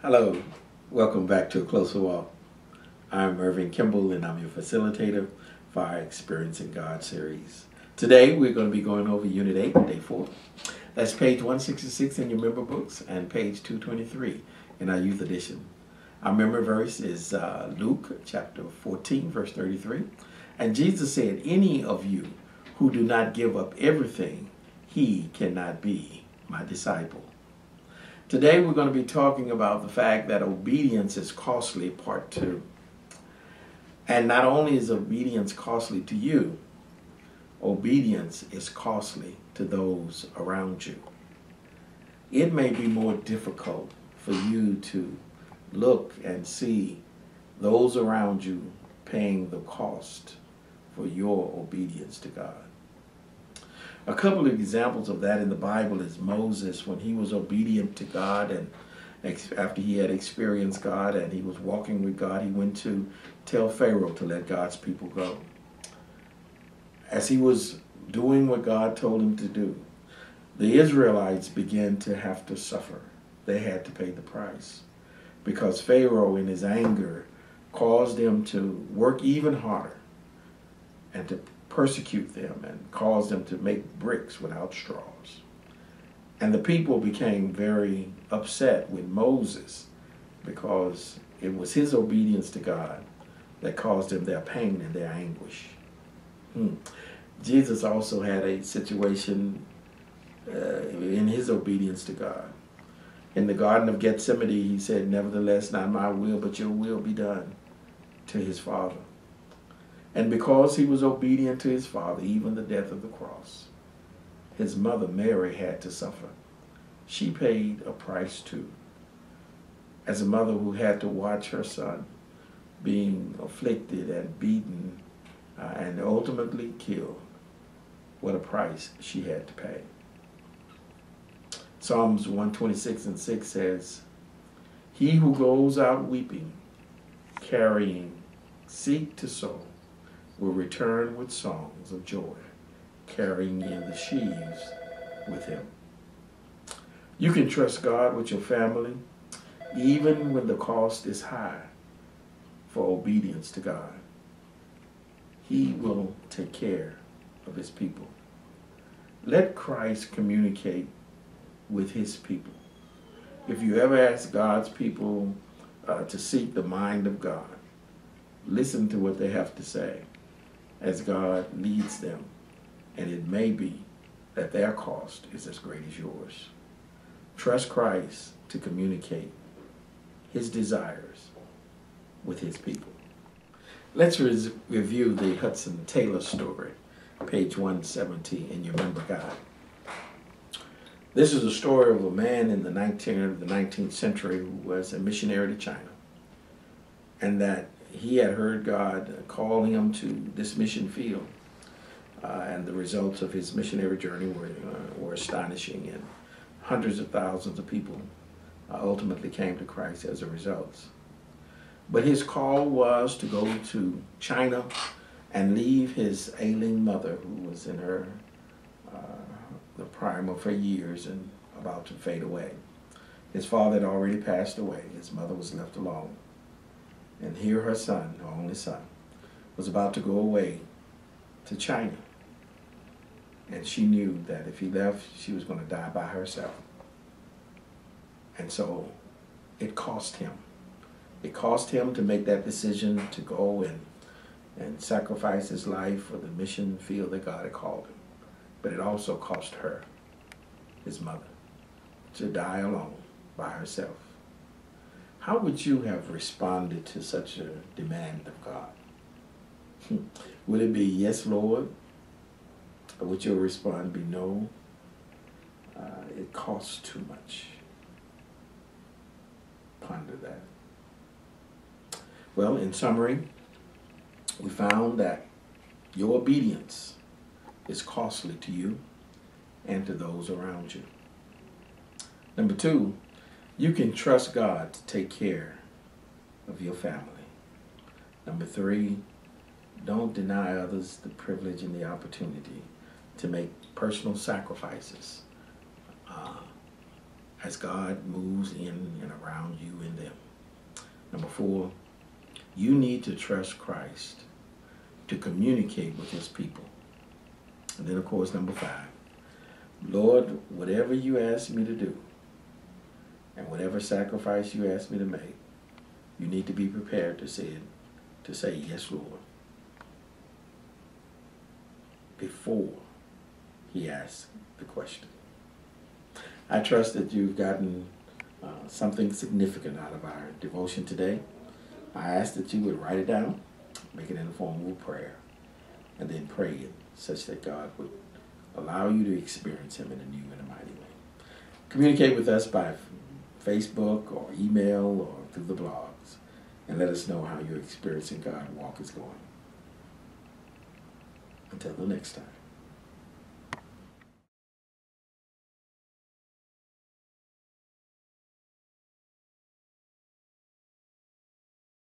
Hello, welcome back to A Closer Walk. I'm Irving Kimball and I'm your facilitator for our Experiencing God series. Today we're going to be going over Unit 8, Day 4. That's page 166 in your member books and page 223 in our youth edition. Our memory verse is Luke chapter 14, verse 33. And Jesus said, "Any of you who do not give up everything, he cannot be my disciple." Today we're going to be talking about the fact that obedience is costly, part 2. And not only is obedience costly to you, obedience is costly to those around you. It may be more difficult for you to look and see those around you paying the cost for your obedience to God. A couple of examples of that in the Bible is Moses, when he was obedient to God, and after he had experienced God and he was walking with God, he went to tell Pharaoh to let God's people go. As he was doing what God told him to do, the Israelites began to have to suffer. They had to pay the price because Pharaoh, in his anger, caused them to work even harder and to persecute them and cause them to make bricks without straws. And the people became very upset with Moses because it was his obedience to God that caused them their pain and their anguish. Jesus also had a situation in his obedience to God. In the Garden of Gethsemane, he said, "Nevertheless, not my will, but your will be done," to his Father. And because he was obedient to his Father, even the death of the cross, his mother Mary had to suffer. She paid a price too. As a mother who had to watch her son being afflicted and beaten and ultimately killed, what a price she had to pay. Psalms 126:6 says, "He who goes out weeping, carrying seed to sow, will return with songs of joy, carrying in the sheaves with him." You can trust God with your family, even when the cost is high for obedience to God. He will take care of his people. Let Christ communicate with his people. If you ever ask God's people to seek the mind of God, listen to what they have to say as God leads them, and it may be that their cost is as great as yours. Trust Christ to communicate his desires with his people. Let's review the Hudson Taylor story, page 170 in your member guide. This is a story of a man in the 19th century who was a missionary to China, and that he had heard God call him to this mission field, and the results of his missionary journey were astonishing, and hundreds of thousands of people ultimately came to Christ as a result. But his call was to go to China and leave his ailing mother, who was in the prime of her years and about to fade away. His father had already passed away. His mother was left alone. And here her son, her only son, was about to go away to China. And she knew that if he left, she was going to die by herself. And so it cost him. It cost him to make that decision to go and sacrifice his life for the mission field that God had called him. But it also cost her, his mother, to die alone by herself. How would you have responded to such a demand of God? Would it be, "Yes, Lord"? Or would your response be, "No, it costs too much"? Ponder that. Well, in summary, we found that your obedience is costly to you and to those around you. Number 2, you can trust God to take care of your family. Number 3, don't deny others the privilege and the opportunity to make personal sacrifices as God moves in and around you and them. Number 4, you need to trust Christ to communicate with his people. And then, of course, number 5, Lord, whatever you ask me to do and whatever sacrifice you ask me to make, you need to be prepared to say, yes, Lord, before he asks the question. I trust that you've gotten something significant out of our devotion today. I ask that you would write it down, make it in the form of a prayer, and then pray it such that God would allow you to experience him in a new and a mighty way. Communicate with us by Facebook or email or through the blogs, and let us know how your experience in God walk is going. Until the next time.